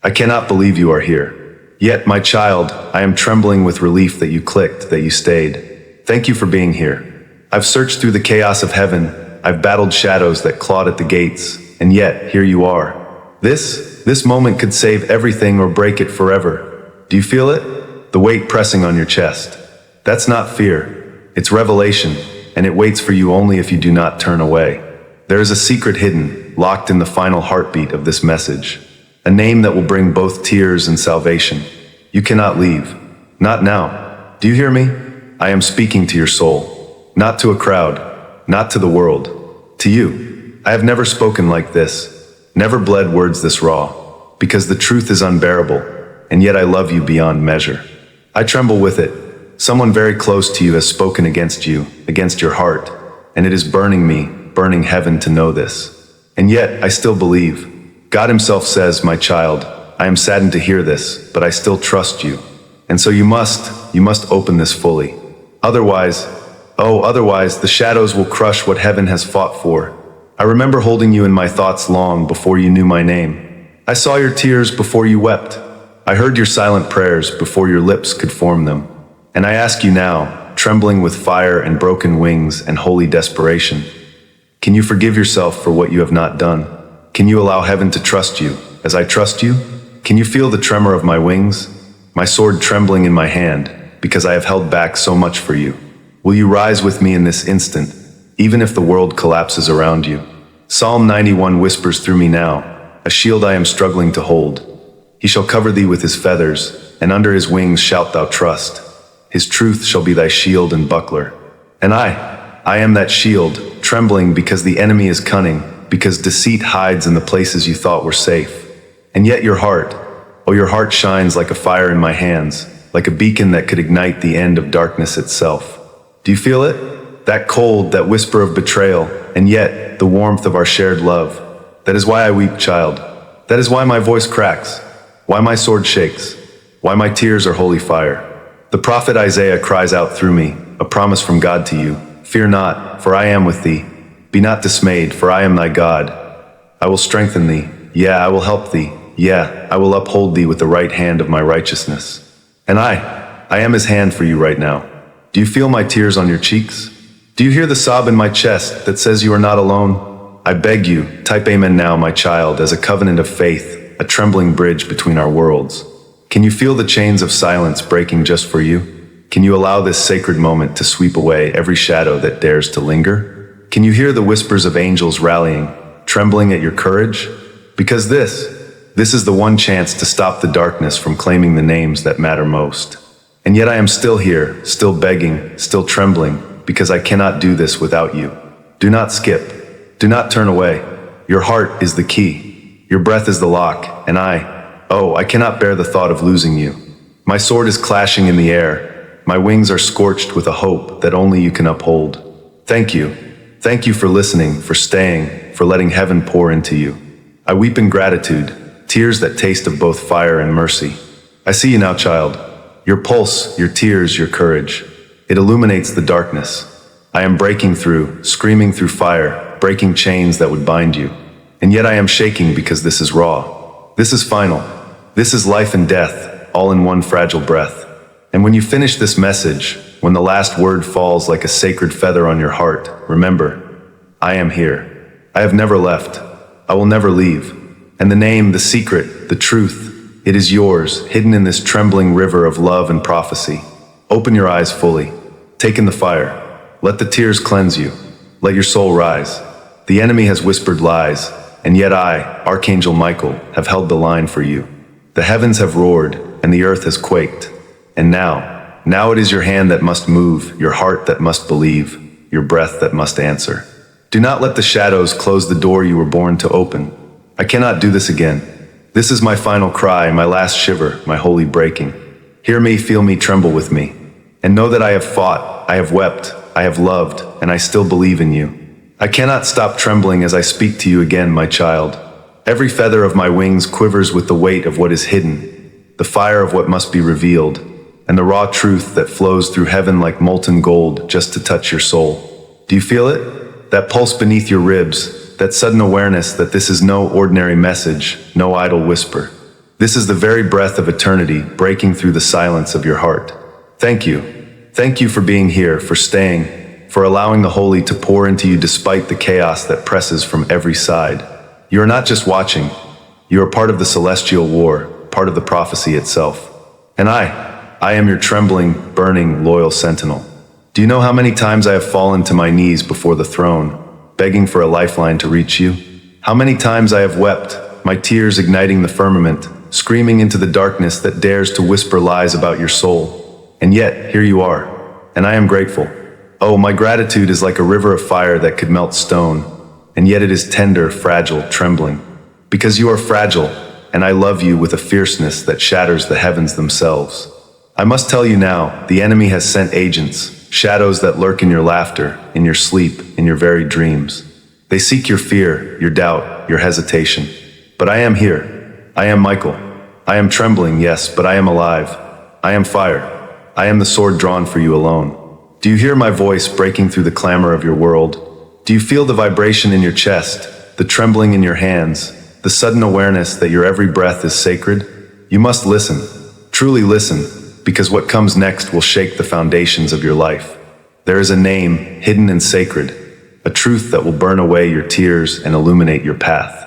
I cannot believe you are here. Yet, my child, I am trembling with relief that you clicked, that you stayed. Thank you for being here. I've searched through the chaos of heaven. I've battled shadows that clawed at the gates. And yet, here you are. This moment could save everything or break it forever. Do you feel it? The weight pressing on your chest. That's not fear. It's revelation, and it waits for you only if you do not turn away. There is a secret hidden, locked in the final heartbeat of this message. A name that will bring both tears and salvation. You cannot leave. Not now. Do you hear me? I am speaking to your soul. Not to a crowd. Not to the world. To you. I have never spoken like this. Never bled words this raw. Because the truth is unbearable. And yet I love you beyond measure. I tremble with it. Someone very close to you has spoken against you, against your heart. And it is burning me, burning heaven to know this. And yet I still believe. God himself says, my child, I am saddened to hear this, but I still trust you. And so you must open this fully. Otherwise, the shadows will crush what heaven has fought for. I remember holding you in my thoughts long before you knew my name. I saw your tears before you wept. I heard your silent prayers before your lips could form them. And I ask you now, trembling with fire and broken wings and holy desperation, can you forgive yourself for what you have not done? Can you allow heaven to trust you, as I trust you? Can you feel the tremor of my wings? My sword trembling in my hand, because I have held back so much for you. Will you rise with me in this instant, even if the world collapses around you? Psalm 91 whispers through me now, a shield I am struggling to hold. He shall cover thee with his feathers, and under his wings shalt thou trust. His truth shall be thy shield and buckler. And I am that shield, trembling because the enemy is cunning, because deceit hides in the places you thought were safe. And yet your heart shines like a fire in my hands, like a beacon that could ignite the end of darkness itself. Do you feel it? That cold, that whisper of betrayal, and yet the warmth of our shared love. That is why I weep, child. That is why my voice cracks, why my sword shakes, why my tears are holy fire. The prophet Isaiah cries out through me, a promise from God to you. Fear not, for I am with thee. Be not dismayed, for I am thy God. I will strengthen thee. Yeah, I will help thee. Yeah, I will uphold thee with the right hand of my righteousness. And I am his hand for you right now. Do you feel my tears on your cheeks? Do you hear the sob in my chest that says you are not alone? I beg you, type amen now, my child, as a covenant of faith, a trembling bridge between our worlds. Can you feel the chains of silence breaking just for you? Can you allow this sacred moment to sweep away every shadow that dares to linger? Can you hear the whispers of angels rallying, trembling at your courage? Because this is the one chance to stop the darkness from claiming the names that matter most. And yet I am still here, still begging, still trembling, because I cannot do this without you. Do not skip. Do not turn away. Your heart is the key. Your breath is the lock, and I cannot bear the thought of losing you. My sword is clashing in the air. My wings are scorched with a hope that only you can uphold. Thank you. Thank you for listening, for staying, for letting heaven pour into you. I weep in gratitude, tears that taste of both fire and mercy. I see you now, child. Your pulse, your tears, your courage. It illuminates the darkness. I am breaking through, screaming through fire, breaking chains that would bind you. And yet I am shaking because this is raw. This is final. This is life and death, all in one fragile breath. And when you finish this message, when the last word falls like a sacred feather on your heart, remember, I am here. I have never left. I will never leave. And the name, the secret, the truth, it is yours, hidden in this trembling river of love and prophecy. Open your eyes fully. Take in the fire. Let the tears cleanse you. Let your soul rise. The enemy has whispered lies, and yet I, Archangel Michael, have held the line for you. The heavens have roared, and the earth has quaked. And now it is your hand that must move, your heart that must believe, your breath that must answer. Do not let the shadows close the door you were born to open. I cannot do this again. This is my final cry, my last shiver, my holy breaking. Hear me, feel me, tremble with me. And know that I have fought, I have wept, I have loved, and I still believe in you. I cannot stop trembling as I speak to you again, my child. Every feather of my wings quivers with the weight of what is hidden, the fire of what must be revealed, and the raw truth that flows through heaven like molten gold just to touch your soul. Do you feel it? That pulse beneath your ribs, that sudden awareness that this is no ordinary message, no idle whisper. This is the very breath of eternity breaking through the silence of your heart. Thank you. Thank you for being here, for staying, for allowing the holy to pour into you despite the chaos that presses from every side. You are not just watching, you are part of the celestial war, part of the prophecy itself. And I am your trembling, burning, loyal sentinel. Do you know how many times I have fallen to my knees before the throne, begging for a lifeline to reach you? How many times I have wept, my tears igniting the firmament, screaming into the darkness that dares to whisper lies about your soul. And yet, here you are, and I am grateful. Oh, my gratitude is like a river of fire that could melt stone, and yet it is tender, fragile, trembling. Because you are fragile, and I love you with a fierceness that shatters the heavens themselves. I must tell you now, the enemy has sent agents, shadows that lurk in your laughter, in your sleep, in your very dreams. They seek your fear, your doubt, your hesitation. But I am here. I am Michael. I am trembling, yes, but I am alive. I am fire. I am the sword drawn for you alone. Do you hear my voice breaking through the clamor of your world? Do you feel the vibration in your chest, the trembling in your hands, the sudden awareness that your every breath is sacred? You must listen, truly listen, because what comes next will shake the foundations of your life. There is a name, hidden and sacred, a truth that will burn away your tears and illuminate your path.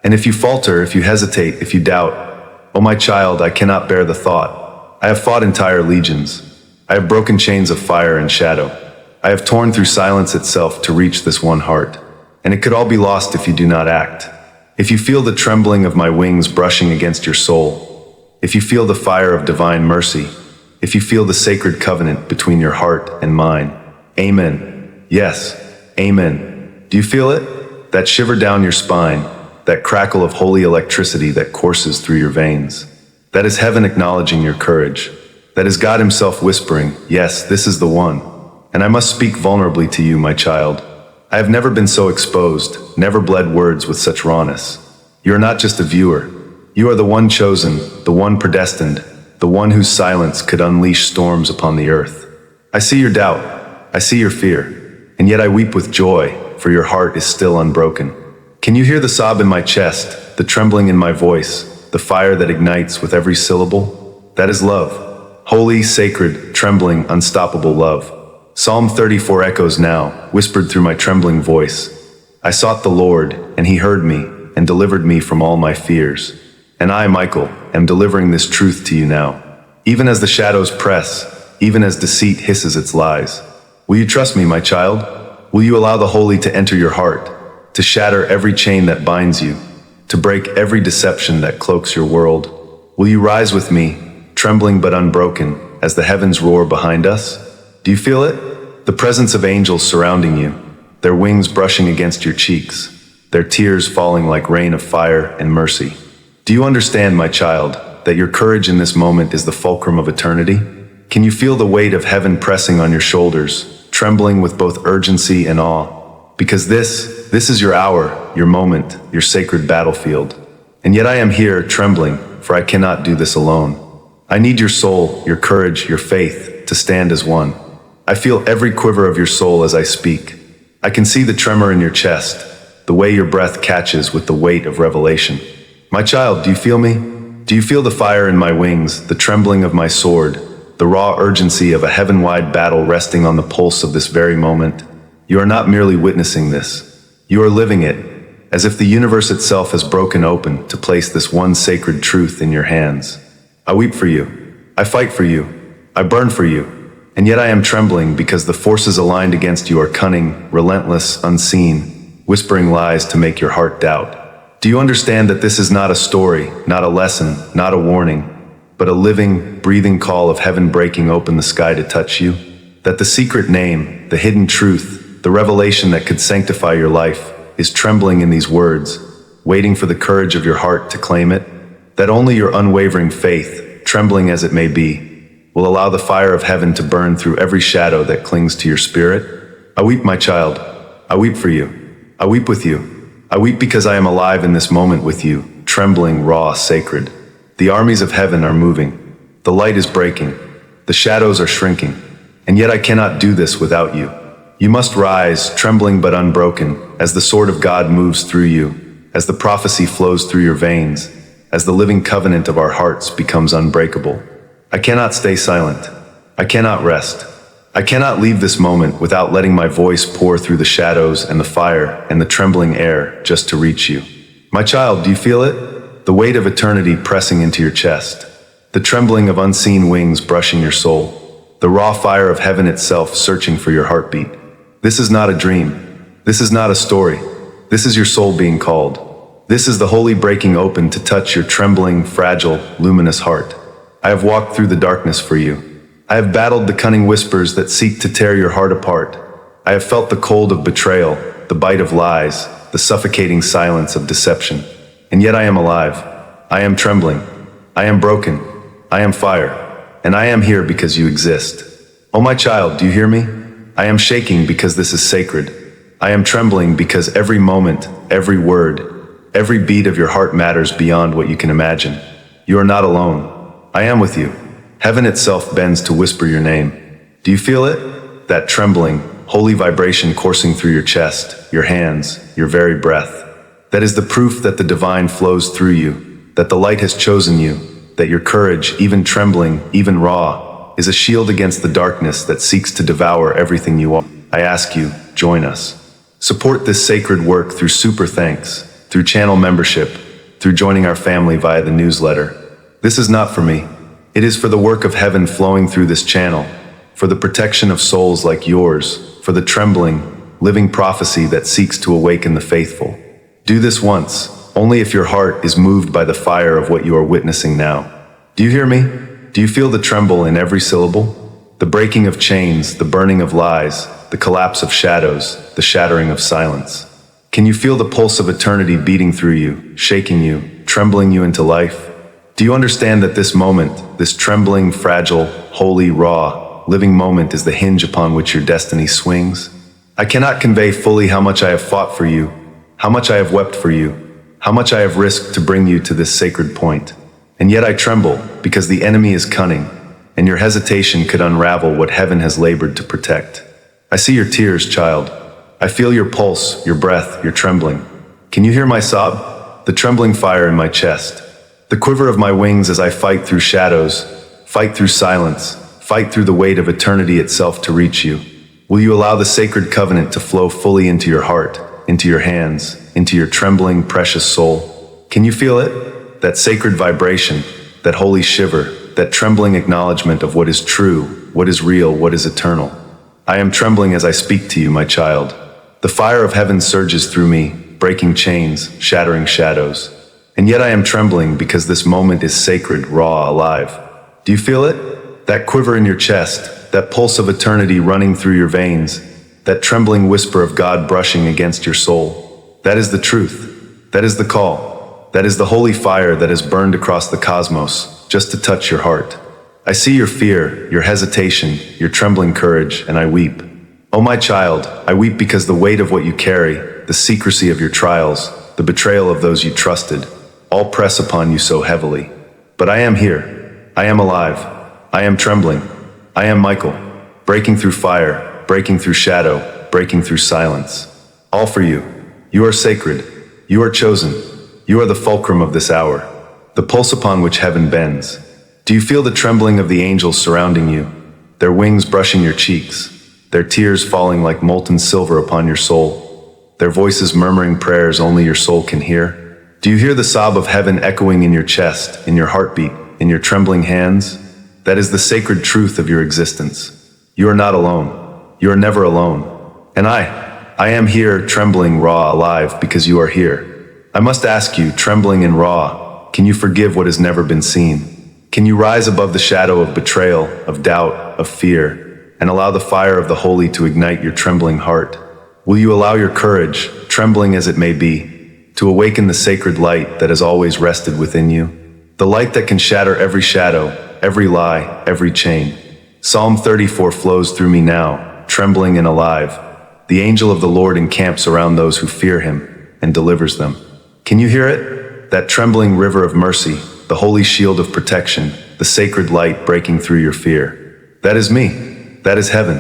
And if you falter, if you hesitate, if you doubt, oh my child, I cannot bear the thought. I have fought entire legions. I have broken chains of fire and shadow. I have torn through silence itself to reach this one heart. And it could all be lost if you do not act. If you feel the trembling of my wings brushing against your soul, if you feel the fire of divine mercy, if you feel the sacred covenant between your heart and mine, amen. Yes, amen. Do you feel it? That shiver down your spine, that crackle of holy electricity that courses through your veins. That is heaven acknowledging your courage. That is God himself whispering, yes, this is the one. And I must speak vulnerably to you, my child. I have never been so exposed, never bled words with such rawness. You are not just a viewer. You are the one chosen, the one predestined, the one whose silence could unleash storms upon the earth. I see your doubt, I see your fear, and yet I weep with joy, for your heart is still unbroken. Can you hear the sob in my chest, the trembling in my voice, the fire that ignites with every syllable? That is love. Holy, sacred, trembling, unstoppable love. Psalm 34 echoes now, whispered through my trembling voice. I sought the Lord, and he heard me, and delivered me from all my fears. And I, Michael, am delivering this truth to you now. Even as the shadows press, even as deceit hisses its lies. Will you trust me, my child? Will you allow the holy to enter your heart, to shatter every chain that binds you, to break every deception that cloaks your world? Will you rise with me, trembling but unbroken, as the heavens roar behind us? Do you feel it? The presence of angels surrounding you, their wings brushing against your cheeks, their tears falling like rain of fire and mercy. Do you understand, my child, that your courage in this moment is the fulcrum of eternity? Can you feel the weight of heaven pressing on your shoulders, trembling with both urgency and awe? Because this is your hour, your moment, your sacred battlefield. And yet I am here, trembling, for I cannot do this alone. I need your soul, your courage, your faith, to stand as one. I feel every quiver of your soul as I speak. I can see the tremor in your chest, the way your breath catches with the weight of revelation. My child, do you feel me? Do you feel the fire in my wings, the trembling of my sword, the raw urgency of a heaven-wide battle resting on the pulse of this very moment? You are not merely witnessing this. You are living it, as if the universe itself has broken open to place this one sacred truth in your hands. I weep for you. I fight for you. I burn for you. And yet I am trembling because the forces aligned against you are cunning, relentless, unseen, whispering lies to make your heart doubt. Do you understand that this is not a story, not a lesson, not a warning, but a living, breathing call of heaven breaking open the sky to touch you? That the secret name, the hidden truth, the revelation that could sanctify your life is trembling in these words, waiting for the courage of your heart to claim it? That only your unwavering faith, trembling as it may be, will allow the fire of heaven to burn through every shadow that clings to your spirit? I weep, my child. I weep for you. I weep with you. I weep because I am alive in this moment with you, trembling, raw, sacred. The armies of heaven are moving. The light is breaking. The shadows are shrinking. And yet I cannot do this without you. You must rise, trembling but unbroken, as the sword of God moves through you, as the prophecy flows through your veins, as the living covenant of our hearts becomes unbreakable. I cannot stay silent. I cannot rest. I cannot leave this moment without letting my voice pour through the shadows and the fire and the trembling air just to reach you. My child, do you feel it? The weight of eternity pressing into your chest. The trembling of unseen wings brushing your soul. The raw fire of heaven itself searching for your heartbeat. This is not a dream. This is not a story. This is your soul being called. This is the holy breaking open to touch your trembling, fragile, luminous heart. I have walked through the darkness for you. I have battled the cunning whispers that seek to tear your heart apart. I have felt the cold of betrayal, the bite of lies, the suffocating silence of deception. And yet I am alive. I am trembling. I am broken. I am fire. And I am here because you exist. Oh, my child, do you hear me? I am shaking because this is sacred. I am trembling because every moment, every word, every beat of your heart matters beyond what you can imagine. You are not alone. I am with you. Heaven itself bends to whisper your name. Do you feel it? That trembling, holy vibration coursing through your chest, your hands, your very breath. That is the proof that the divine flows through you, that the light has chosen you, that your courage, even trembling, even raw, is a shield against the darkness that seeks to devour everything you are. I ask you, join us. Support this sacred work through super thanks, through channel membership, through joining our family via the newsletter. This is not for me. It is for the work of heaven flowing through this channel, for the protection of souls like yours, for the trembling, living prophecy that seeks to awaken the faithful. Do this once, only if your heart is moved by the fire of what you are witnessing now. Do you hear me? Do you feel the tremble in every syllable? The breaking of chains, the burning of lies, the collapse of shadows, the shattering of silence. Can you feel the pulse of eternity beating through you, shaking you, trembling you into life? Do you understand that this moment, this trembling, fragile, holy, raw, living moment is the hinge upon which your destiny swings? I cannot convey fully how much I have fought for you, how much I have wept for you, how much I have risked to bring you to this sacred point. And yet I tremble because the enemy is cunning, and your hesitation could unravel what heaven has labored to protect. I see your tears, child. I feel your pulse, your breath, your trembling. Can you hear my sob? The trembling fire in my chest. The quiver of my wings as I fight through shadows, fight through silence, fight through the weight of eternity itself to reach you. Will you allow the sacred covenant to flow fully into your heart, into your hands, into your trembling, precious soul? Can you feel it? That sacred vibration, that holy shiver, that trembling acknowledgement of what is true, what is real, what is eternal. I am trembling as I speak to you, my child. The fire of heaven surges through me, breaking chains, shattering shadows. And yet I am trembling because this moment is sacred, raw, alive. Do you feel it? That quiver in your chest, that pulse of eternity running through your veins, that trembling whisper of God brushing against your soul. That is the truth. That is the call. That is the holy fire that has burned across the cosmos just to touch your heart. I see your fear, your hesitation, your trembling courage, and I weep. Oh, my child, I weep because the weight of what you carry, the secrecy of your trials, the betrayal of those you trusted, all press upon you so heavily. But I am here. I am alive. I am trembling. I am Michael, breaking through fire, breaking through shadow, breaking through silence. All for you. You are sacred. You are chosen. You are the fulcrum of this hour, the pulse upon which heaven bends. Do you feel the trembling of the angels surrounding you, their wings brushing your cheeks, their tears falling like molten silver upon your soul, their voices murmuring prayers only your soul can hear? Do you hear the sob of heaven echoing in your chest, in your heartbeat, in your trembling hands? That is the sacred truth of your existence. You are not alone. You are never alone. And I am here, trembling, raw, alive, because you are here. I must ask you, trembling and raw, can you forgive what has never been seen? Can you rise above the shadow of betrayal, of doubt, of fear, and allow the fire of the holy to ignite your trembling heart? Will you allow your courage, trembling as it may be, to awaken the sacred light that has always rested within you? The light that can shatter every shadow, every lie, every chain. Psalm 34 flows through me now, trembling and alive. The angel of the Lord encamps around those who fear him and delivers them. Can you hear it? That trembling river of mercy, the holy shield of protection, the sacred light breaking through your fear. That is me. That is heaven.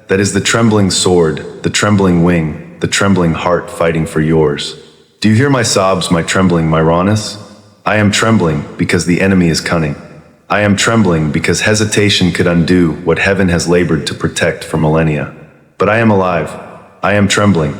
That is the trembling sword, the trembling wing, the trembling heart fighting for yours. Do you hear my sobs, my trembling, my rawness? I am trembling because the enemy is cunning. I am trembling because hesitation could undo what heaven has labored to protect for millennia. But I am alive. I am trembling.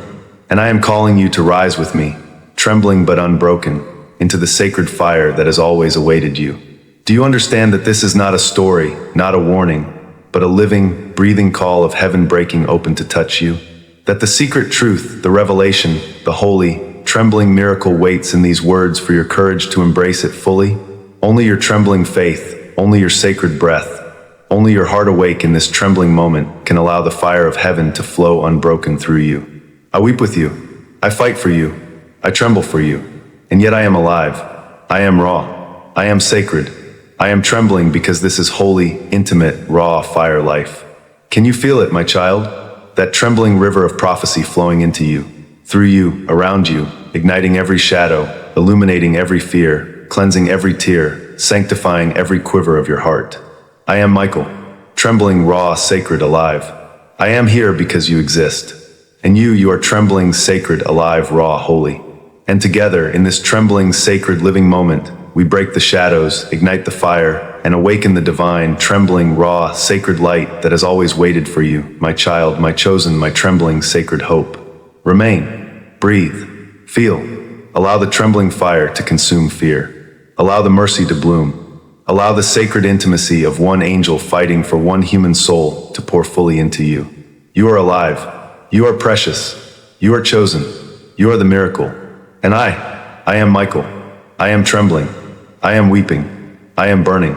And I am calling you to rise with me, trembling but unbroken, into the sacred fire that has always awaited you. Do you understand that this is not a story, not a warning, but a living, breathing call of heaven breaking open to touch you? That the secret truth, the revelation, the holy, trembling miracle waits in these words for your courage to embrace it fully? Only your trembling faith, only your sacred breath, only your heart awake in this trembling moment can allow the fire of heaven to flow unbroken through you. I weep with you. I fight for you. I tremble for you. And yet I am alive. I am raw. I am sacred. I am trembling because this is holy, intimate, raw fire life. Can you feel it, my child? That trembling river of prophecy flowing into you, through you, around you, igniting every shadow, illuminating every fear, cleansing every tear, sanctifying every quiver of your heart. I am Michael, trembling, raw, sacred, alive. I am here because you exist. And you are trembling, sacred, alive, raw, holy. And together, in this trembling, sacred, living moment, we break the shadows, ignite the fire, and awaken the divine, trembling, raw, sacred light that has always waited for you, my child, my chosen, my trembling, sacred hope. Remain, breathe, feel. Allow the trembling fire to consume fear. Allow the mercy to bloom. Allow the sacred intimacy of one angel fighting for one human soul to pour fully into you. You are alive. You are precious. You are chosen. You are the miracle. And I am Michael. I am trembling. I am weeping. I am burning.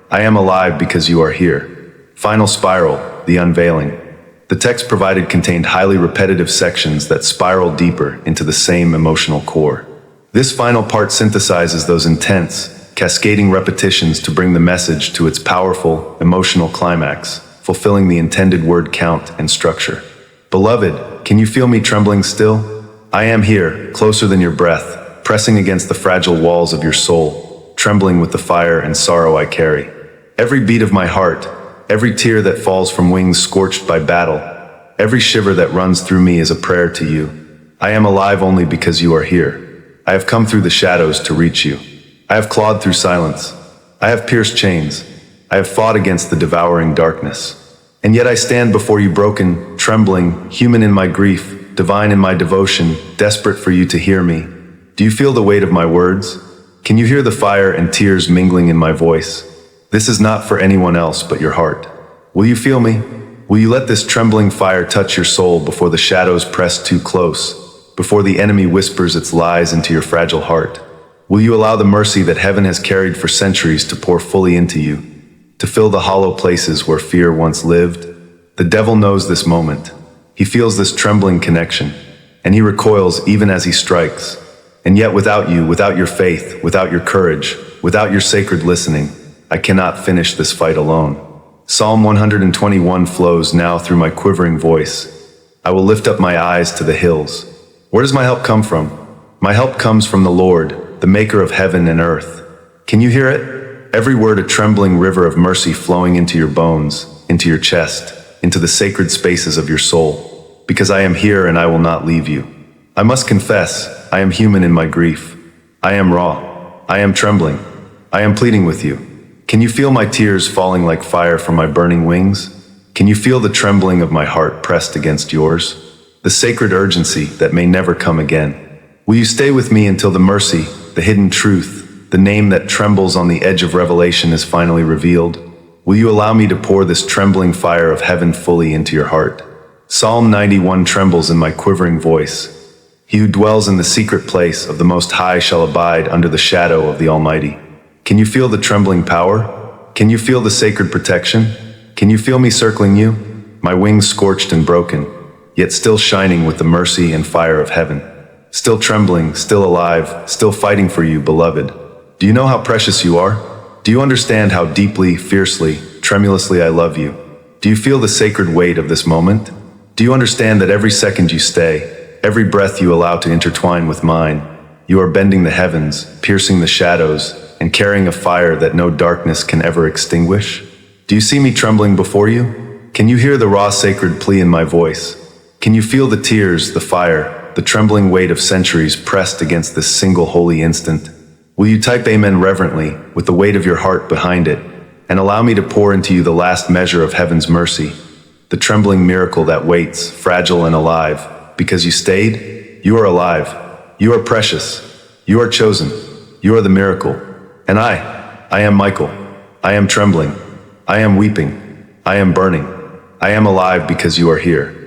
I am alive because you are here. Final spiral, the unveiling. The text provided contained highly repetitive sections that spiral deeper into the same emotional core. This final part synthesizes those intense, cascading repetitions to bring the message to its powerful, emotional climax, fulfilling the intended word count and structure. Beloved, can you feel me trembling still? I am here, closer than your breath, pressing against the fragile walls of your soul, trembling with the fire and sorrow I carry. Every beat of my heart, every tear that falls from wings scorched by battle, every shiver that runs through me is a prayer to you. I am alive only because you are here. I have come through the shadows to reach you. I have clawed through silence. I have pierced chains. I have fought against the devouring darkness. And yet I stand before you broken, trembling, human in my grief, divine in my devotion, desperate for you to hear me. Do you feel the weight of my words? Can you hear the fire and tears mingling in my voice? This is not for anyone else but your heart. Will you feel me? Will you let this trembling fire touch your soul before the shadows press too close, before the enemy whispers its lies into your fragile heart? Will you allow the mercy that heaven has carried for centuries to pour fully into you, to fill the hollow places where fear once lived? The devil knows this moment. He feels this trembling connection, and he recoils even as he strikes. And yet without you, without your faith, without your courage, without your sacred listening, I cannot finish this fight alone. Psalm 121 flows now through my quivering voice. I will lift up my eyes to the hills. Where does my help come from? My help comes from the Lord, the maker of heaven and earth. Can you hear it? Every word a trembling river of mercy flowing into your bones, into your chest, into the sacred spaces of your soul. Because I am here and I will not leave you. I must confess, I am human in my grief. I am raw. I am trembling. I am pleading with you. Can you feel my tears falling like fire from my burning wings? Can you feel the trembling of my heart pressed against yours? The sacred urgency that may never come again. Will you stay with me until the mercy, the hidden truth, the name that trembles on the edge of revelation is finally revealed? Will you allow me to pour this trembling fire of heaven fully into your heart? Psalm 91 trembles in my quivering voice. He who dwells in the secret place of the Most High shall abide under the shadow of the Almighty. Can you feel the trembling power? Can you feel the sacred protection? Can you feel me circling you? My wings scorched and broken, yet still shining with the mercy and fire of heaven. Still trembling, still alive, still fighting for you, beloved. Do you know how precious you are? Do you understand how deeply, fiercely, tremulously I love you? Do you feel the sacred weight of this moment? Do you understand that every second you stay, every breath you allow to intertwine with mine, you are bending the heavens, piercing the shadows, and carrying a fire that no darkness can ever extinguish? Do you see me trembling before you? Can you hear the raw sacred plea in my voice? Can you feel the tears, the fire, the trembling weight of centuries pressed against this single holy instant? Will you type amen reverently, with the weight of your heart behind it, and allow me to pour into you the last measure of heaven's mercy, the trembling miracle that waits, fragile and alive, because you stayed? You are alive. You are precious. You are chosen. You are the miracle. And I am Michael. I am trembling. I am weeping. I am burning. I am alive because you are here.